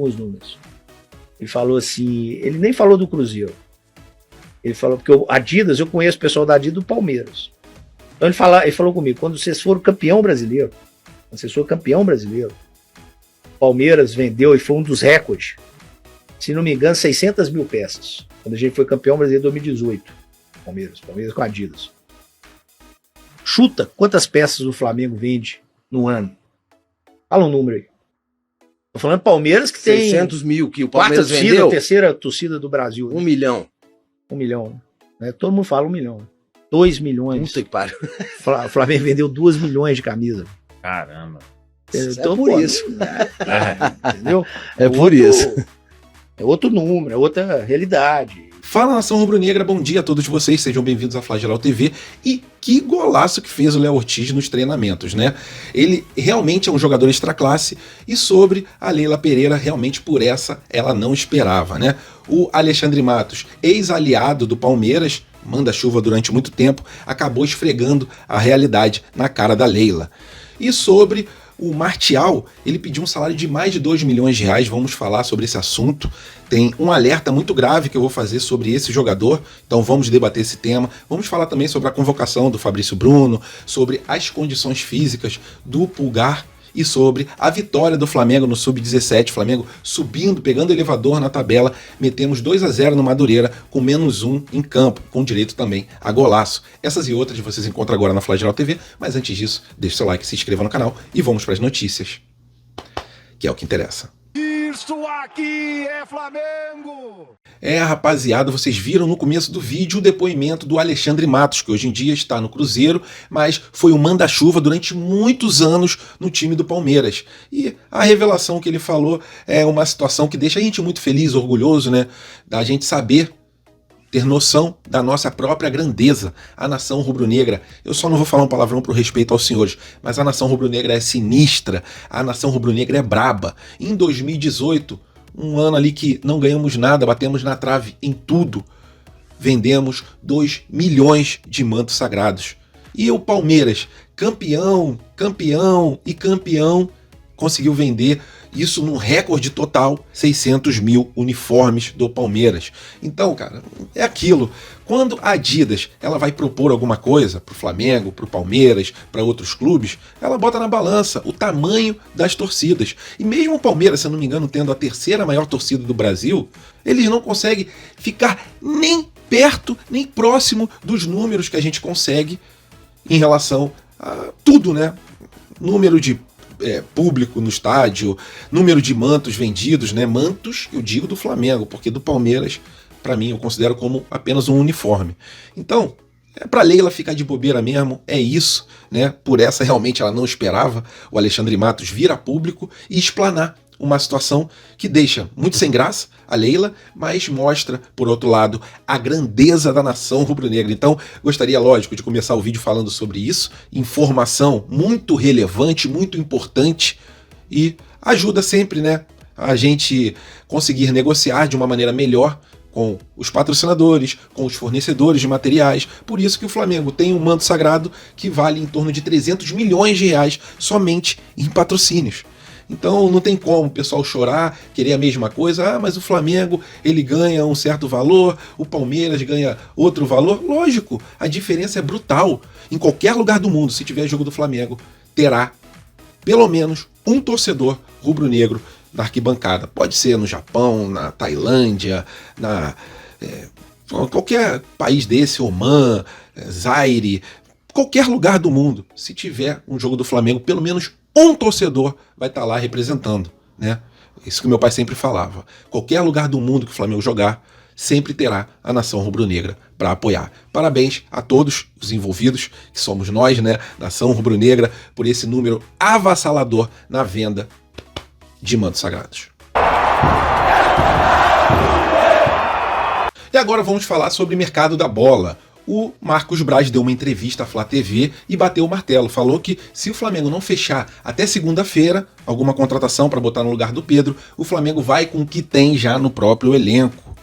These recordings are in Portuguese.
alguns números. Ele falou assim, ele nem falou do Cruzeiro. Ele falou, porque o Adidas, eu conheço o pessoal da Adidas do Palmeiras. Então ele falou comigo, quando vocês foram campeão brasileiro, Palmeiras vendeu, e foi um dos recordes, se não me engano, 600 mil peças. Quando a gente foi campeão brasileiro em 2018. Palmeiras com a Adidas. Chuta quantas peças o Flamengo vende no ano. Fala um número aí. Tô falando Palmeiras que tem 600 mil que o Palmeiras quarta vendeu. Terceira torcida do Brasil. 1 milhão. 1 milhão. Né? Todo mundo fala 1 milhão. 2 milhões. Puta que pariu. O Flamengo vendeu 2 milhões de camisas. Caramba. Então, é por isso. Entendeu? É por isso. É outro número, é outra realidade. Fala, nação rubro-negra, bom dia a todos vocês, sejam bem-vindos à Flagelau TV. E que golaço que fez o Léo Ortiz nos treinamentos, né? Ele realmente é um jogador extraclasse, e sobre a Leila Pereira, realmente por essa ela não esperava, né? O Alexandre Matos, ex-aliado do Palmeiras, manda-chuva durante muito tempo, acabou esfregando a realidade na cara da Leila. E sobre o Martial, ele pediu um salário de mais de 2 milhões de reais, vamos falar sobre esse assunto. Tem um alerta muito grave que eu vou fazer sobre esse jogador, então vamos debater esse tema. Vamos falar também sobre a convocação do Fabrício Bruno, sobre as condições físicas do Pulgar e sobre a vitória do Flamengo no Sub-17. Flamengo subindo, pegando elevador na tabela, metemos 2-0 no Madureira, com -1 em campo, com direito também a golaço. Essas e outras vocês encontram agora na Flagelau TV, mas antes disso, deixe seu like, se inscreva no canal e vamos para as notícias, que é o que interessa. Isso aqui é Flamengo! Rapaziada, vocês viram no começo do vídeo o depoimento do Alexandre Matos, que hoje em dia está no Cruzeiro, mas foi um manda-chuva durante muitos anos no time do Palmeiras. E a revelação que ele falou é uma situação que deixa a gente muito feliz, orgulhoso, né? Da gente saber, ter noção da nossa própria grandeza, a nação rubro-negra. Eu só não vou falar um palavrão por respeito aos senhores, mas a nação rubro-negra é sinistra, a nação rubro-negra é braba. Em 2018, um ano ali que não ganhamos nada, batemos na trave em tudo, vendemos 2 milhões de mantos sagrados. E o Palmeiras, campeão, conseguiu vender isso num recorde total, 600 mil uniformes do Palmeiras. Então, cara, é aquilo. Quando a Adidas ela vai propor alguma coisa pro Flamengo, pro Palmeiras, para outros clubes, ela bota na balança o tamanho das torcidas. E mesmo o Palmeiras, se eu não me engano, tendo a terceira maior torcida do Brasil, eles não conseguem ficar nem perto, nem próximo dos números que a gente consegue em relação a tudo, né? Número de público no estádio, número de mantos vendidos, né? Mantos, eu digo do Flamengo, porque do Palmeiras, para mim, eu considero como apenas um uniforme. Então, pra Leila ficar de bobeira mesmo, é isso, né? Por essa realmente ela não esperava o Alexandre Matos vir a público e explanar uma situação que deixa muito sem graça a Leila, mas mostra, por outro lado, a grandeza da nação rubro-negra. Então, gostaria, lógico, de começar o vídeo falando sobre isso. Informação muito relevante, muito importante e ajuda sempre, né, a gente conseguir negociar de uma maneira melhor com os patrocinadores, com os fornecedores de materiais. Por isso que o Flamengo tem um manto sagrado que vale em torno de 300 milhões de reais somente em patrocínios. Então não tem como o pessoal chorar, querer a mesma coisa. Mas o Flamengo ele ganha um certo valor, o Palmeiras ganha outro valor. Lógico, a diferença é brutal. Em qualquer lugar do mundo, se tiver jogo do Flamengo, terá pelo menos um torcedor rubro-negro na arquibancada. Pode ser no Japão, na Tailândia, qualquer país desse, Oman, Zaire, qualquer lugar do mundo. Se tiver um jogo do Flamengo, pelo menos um torcedor vai estar lá representando, né? Isso que meu pai sempre falava. Qualquer lugar do mundo que o Flamengo jogar, sempre terá a nação rubro-negra para apoiar. Parabéns a todos os envolvidos, que somos nós, né? Nação rubro-negra, por esse número avassalador na venda de mantos sagrados. E agora vamos falar sobre o mercado da bola. O Marcos Braz deu uma entrevista à Flá TV e bateu o martelo. Falou que se o Flamengo não fechar até segunda-feira alguma contratação para botar no lugar do Pedro, o Flamengo vai com o que tem já no próprio elenco.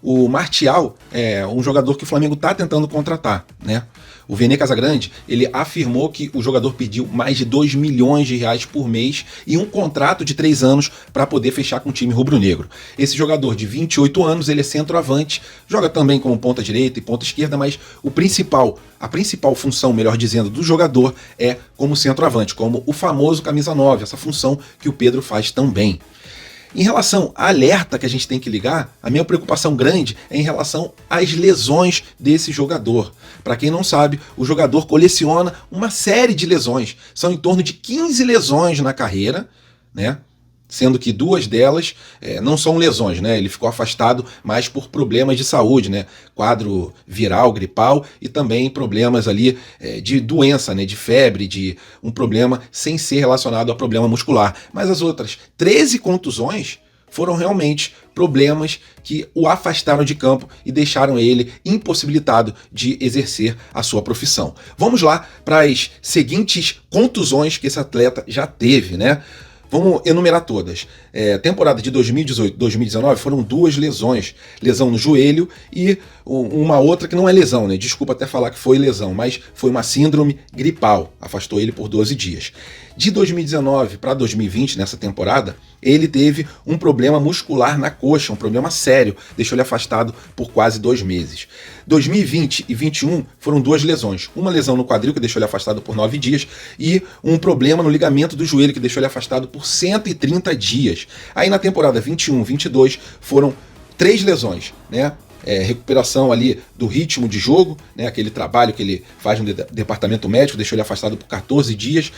O Martial é um jogador que o Flamengo está tentando contratar, né? O Vene Casagrande, ele afirmou que o jogador pediu mais de 2 milhões de reais por mês e um contrato de 3 anos para poder fechar com o time rubro-negro. Esse jogador de 28 anos, ele é centroavante, joga também como ponta direita e ponta esquerda, mas a principal função, melhor dizendo, do jogador é como centroavante, como o famoso camisa 9, essa função que o Pedro faz também. Em relação à alerta que a gente tem que ligar, a minha preocupação grande é em relação às lesões desse jogador. Para quem não sabe, o jogador coleciona uma série de lesões. São em torno de 15 lesões na carreira, né? Sendo que 2 delas não são lesões, né? Ele ficou afastado mais por problemas de saúde, né? Quadro viral, gripal e também problemas ali de doença, né? De febre, de um problema sem ser relacionado a problema muscular. Mas as outras 13 contusões foram realmente problemas que o afastaram de campo e deixaram ele impossibilitado de exercer a sua profissão. Vamos lá para as seguintes contusões que esse atleta já teve, né? Vamos enumerar todas. Temporada de 2018-2019 foram 2 lesões. Lesão no joelho e uma outra que não é lesão, né? Desculpa até falar que foi lesão, mas foi uma síndrome gripal. Afastou ele por 12 dias. De 2019 para 2020, nessa temporada, ele teve um problema muscular na coxa, um problema sério, deixou ele afastado por quase 2 meses. 2020 e 2021 foram 2 lesões. Uma lesão no quadril, que deixou ele afastado por 9 dias, e um problema no ligamento do joelho, que deixou ele afastado por 130 dias. Aí na temporada 21-22 foram 3 lesões, né? Recuperação ali do ritmo de jogo, né? Aquele trabalho que ele faz no departamento médico, deixou ele afastado por 14 dias.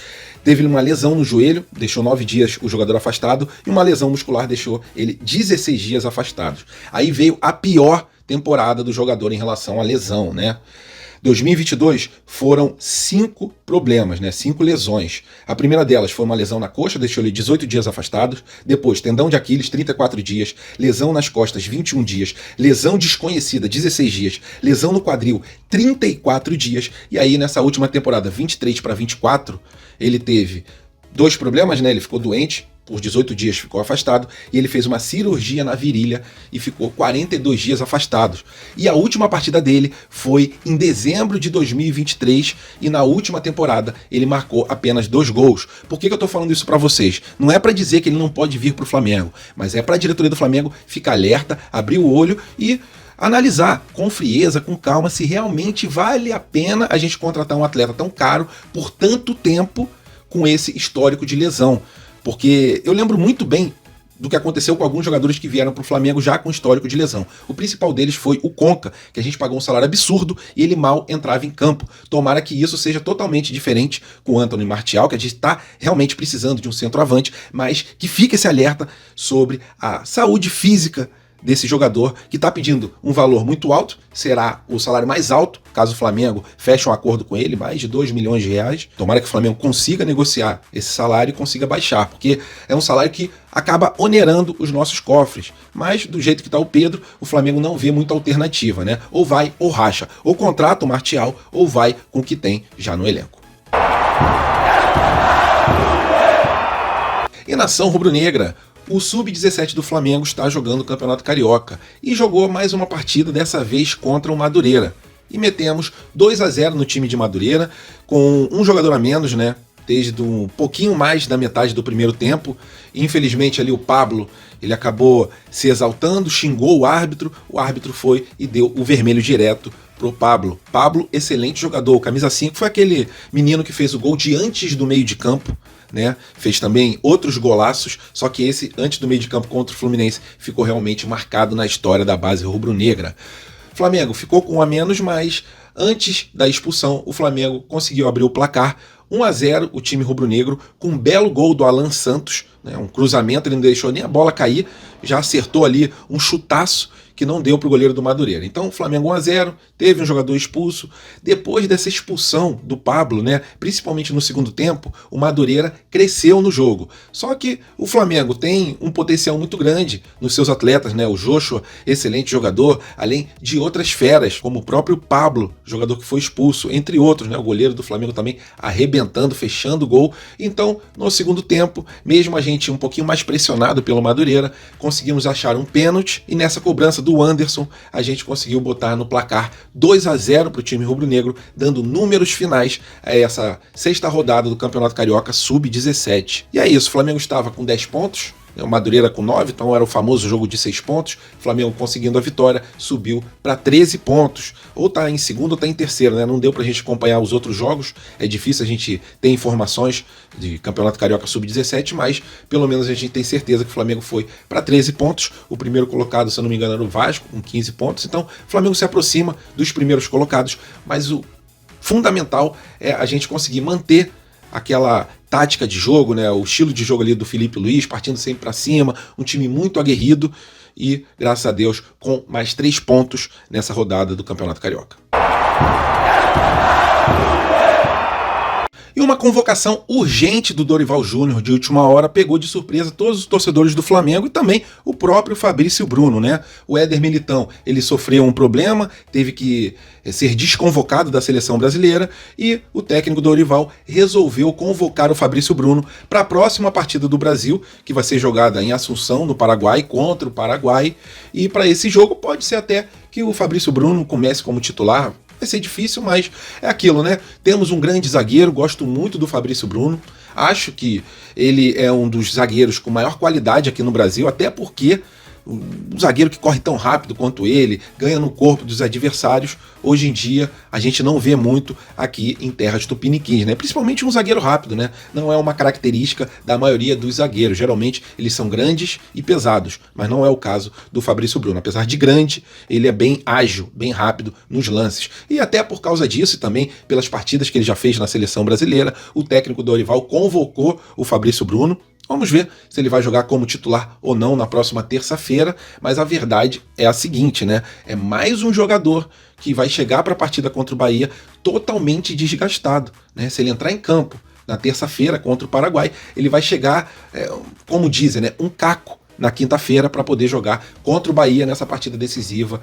Teve uma lesão no joelho, deixou 9 dias o jogador afastado, e uma lesão muscular deixou ele 16 dias afastado. Aí veio a pior temporada do jogador em relação à lesão, né? 2022 foram 5 problemas, né? 5 lesões. A primeira delas foi uma lesão na coxa, deixou ele 18 dias afastado. Depois, tendão de Aquiles, 34 dias. Lesão nas costas, 21 dias. Lesão desconhecida, 16 dias. Lesão no quadril, 34 dias. E aí, nessa última temporada, 23 para 24, ele teve 2 problemas, né? Ele ficou doente. Por 18 dias ficou afastado, e ele fez uma cirurgia na virilha e ficou 42 dias afastado. E a última partida dele foi em dezembro de 2023, e na última temporada ele marcou apenas 2 gols. Por que eu tô falando isso para vocês? Não é para dizer que ele não pode vir pro Flamengo, mas é para a diretoria do Flamengo ficar alerta, abrir o olho e analisar com frieza, com calma, se realmente vale a pena a gente contratar um atleta tão caro por tanto tempo com esse histórico de lesão. Porque eu lembro muito bem do que aconteceu com alguns jogadores que vieram para o Flamengo já com histórico de lesão. O principal deles foi o Conca, que a gente pagou um salário absurdo e ele mal entrava em campo. Tomara que isso seja totalmente diferente com o Anthony Martial, que a gente está realmente precisando de um centroavante, mas que fique esse alerta sobre a saúde física desse jogador, que está pedindo um valor muito alto, será o salário mais alto, caso o Flamengo feche um acordo com ele, mais de 2 milhões de reais. Tomara que o Flamengo consiga negociar esse salário e consiga baixar, porque é um salário que acaba onerando os nossos cofres. Mas, do jeito que está o Pedro, o Flamengo não vê muita alternativa, né? Ou vai ou racha, ou contrata o Martial, ou vai com o que tem já no elenco. E nação rubro-negra, o Sub-17 do Flamengo está jogando o Campeonato Carioca e jogou mais uma partida, dessa vez contra o Madureira. E metemos 2-0 no time de Madureira, com um jogador a menos, né? Desde um pouquinho mais da metade do primeiro tempo. Infelizmente ali o Pablo, ele acabou se exaltando, xingou o árbitro foi e deu o vermelho direto pro Pablo. Pablo, excelente jogador, camisa 5, foi aquele menino que fez o gol de antes do meio de campo, né? Fez também outros golaços, só que esse antes do meio de campo contra o Fluminense ficou realmente marcado na história da base rubro-negra. Flamengo ficou com um a menos, mas antes da expulsão o Flamengo conseguiu abrir o placar. 1-0 o time rubro-negro, com um belo gol do Alan Santos, né? Um cruzamento, ele não deixou nem a bola cair, já acertou ali um chutaço que não deu para o goleiro do Madureira. Então, Flamengo 1-0, teve um jogador expulso. Depois dessa expulsão do Pablo, né, principalmente no segundo tempo, o Madureira cresceu no jogo. Só que o Flamengo tem um potencial muito grande nos seus atletas, né? O Joshua, excelente jogador, além de outras feras, como o próprio Pablo, jogador que foi expulso, entre outros, né? O goleiro do Flamengo também arrebentando, fechando o gol. Então, no segundo tempo, mesmo a gente novamente um pouquinho mais pressionado pelo Madureira, conseguimos achar um pênalti e nessa cobrança do Anderson a gente conseguiu botar no placar 2-0 para o time rubro-negro, dando números finais a essa sexta rodada do Campeonato Carioca Sub-17. E é isso, o Flamengo estava com 10 pontos, o Madureira com 9, então era o famoso jogo de 6 pontos. O Flamengo conseguindo a vitória, subiu para 13 pontos. Ou tá em segundo ou tá em terceiro, né? Não deu pra gente acompanhar os outros jogos. É difícil a gente ter informações de Campeonato Carioca Sub-17, mas pelo menos a gente tem certeza que o Flamengo foi para 13 pontos. O primeiro colocado, se eu não me engano, era o Vasco, com 15 pontos. Então, o Flamengo se aproxima dos primeiros colocados, mas o fundamental é a gente conseguir manter aquela tática de jogo, né, o estilo de jogo ali do Felipe Luiz, partindo sempre para cima, um time muito aguerrido e, graças a Deus, com mais 3 pontos nessa rodada do Campeonato Carioca. E uma convocação urgente do Dorival Júnior de última hora pegou de surpresa todos os torcedores do Flamengo e também o próprio Fabrício Bruno, né? O Éder Militão, ele sofreu um problema, teve que ser desconvocado da seleção brasileira e o técnico Dorival resolveu convocar o Fabrício Bruno para a próxima partida do Brasil, que vai ser jogada em Assunção, no Paraguai, contra o Paraguai. E para esse jogo pode ser até que o Fabrício Bruno comece como titular. Vai ser difícil, mas é aquilo, né? Temos um grande zagueiro, gosto muito do Fabrício Bruno. Acho que ele é um dos zagueiros com maior qualidade aqui no Brasil, até porque um zagueiro que corre tão rápido quanto ele, ganha no corpo dos adversários, hoje em dia a gente não vê muito aqui em terras tupiniquins, né? Principalmente um zagueiro rápido, né? Não é uma característica da maioria dos zagueiros. Geralmente eles são grandes e pesados, mas não é o caso do Fabrício Bruno. Apesar de grande, ele é bem ágil, bem rápido nos lances. E até por causa disso e também pelas partidas que ele já fez na seleção brasileira, o técnico Dorival convocou o Fabrício Bruno. Vamos ver se ele vai jogar como titular ou não na próxima terça-feira, mas a verdade é a seguinte, né? É mais um jogador que vai chegar para a partida contra o Bahia totalmente desgastado, né? Se ele entrar em campo na terça-feira contra o Paraguai, ele vai chegar, como dizem, né? Um caco na quinta-feira para poder jogar contra o Bahia nessa partida decisiva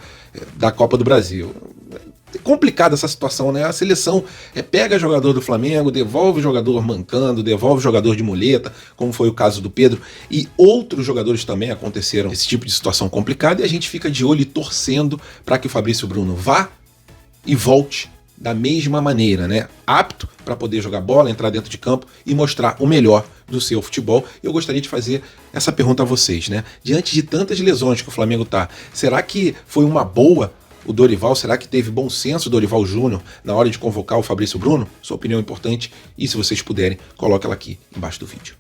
da Copa do Brasil. É complicada essa situação, né? A seleção pega jogador do Flamengo, devolve jogador mancando, devolve jogador de muleta, como foi o caso do Pedro, e outros jogadores também aconteceram esse tipo de situação complicada, e a gente fica de olho e torcendo para que o Fabrício Bruno vá e volte da mesma maneira, né? Apto para poder jogar bola, entrar dentro de campo e mostrar o melhor do seu futebol. Eu gostaria de fazer essa pergunta a vocês, né? Diante de tantas lesões que o Flamengo tá, será que foi uma boa o Dorival? Será que teve bom senso o Dorival Júnior na hora de convocar o Fabrício Bruno? Sua opinião é importante e, se vocês puderem, coloque ela aqui embaixo do vídeo.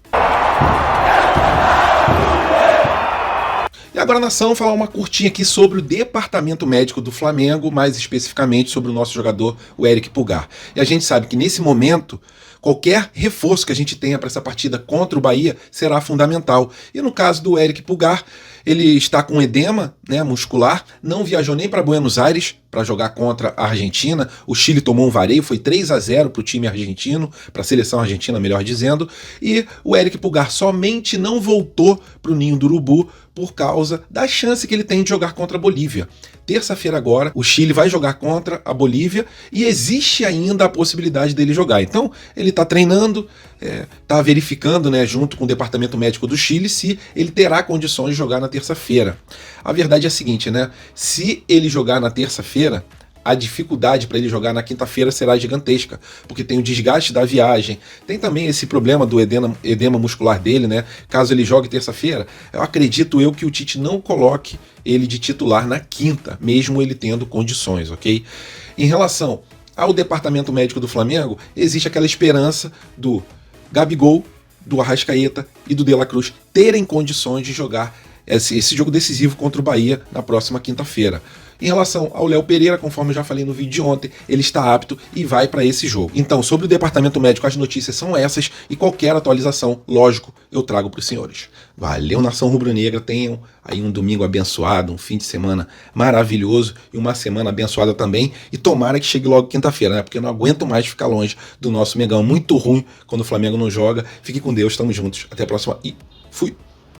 E agora, nação, falar uma curtinha aqui sobre o departamento médico do Flamengo, mais especificamente sobre o nosso jogador, o Eric Pulgar. E a gente sabe que nesse momento, qualquer reforço que a gente tenha para essa partida contra o Bahia será fundamental. E no caso do Eric Pulgar, ele está com edema, né, muscular, não viajou nem para Buenos Aires para jogar contra a Argentina. O Chile tomou um vareio, foi 3-0 para o time argentino, para a seleção argentina, melhor dizendo. E o Eric Pulgar somente não voltou para o Ninho do Urubu por causa da chance que ele tem de jogar contra a Bolívia. Terça-feira agora, o Chile vai jogar contra a Bolívia e existe ainda a possibilidade dele jogar. Então, ele está treinando, está verificando, né, junto com o departamento médico do Chile, se ele terá condições de jogar na terça-feira. A verdade é a seguinte, né? Se ele jogar na terça-feira, a dificuldade para ele jogar na quinta-feira será gigantesca, porque tem o desgaste da viagem, tem também esse problema do edema muscular dele, né? Caso ele jogue terça-feira, eu acredito que o Tite não coloque ele de titular na quinta, mesmo ele tendo condições, ok? Em relação ao departamento médico do Flamengo, existe aquela esperança do Gabigol, do Arrascaeta e do De La Cruz terem condições de jogar esse jogo decisivo contra o Bahia na próxima quinta-feira. Em relação ao Léo Pereira, conforme eu já falei no vídeo de ontem, ele está apto e vai para esse jogo. Então, sobre o departamento médico, as notícias são essas e qualquer atualização, lógico, eu trago para os senhores. Valeu, nação rubro-negra, tenham aí um domingo abençoado, um fim de semana maravilhoso e uma semana abençoada também. E tomara que chegue logo quinta-feira, né? Porque eu não aguento mais ficar longe do nosso Mengão. Muito ruim quando o Flamengo não joga. Fique com Deus, estamos juntos. Até a próxima e fui!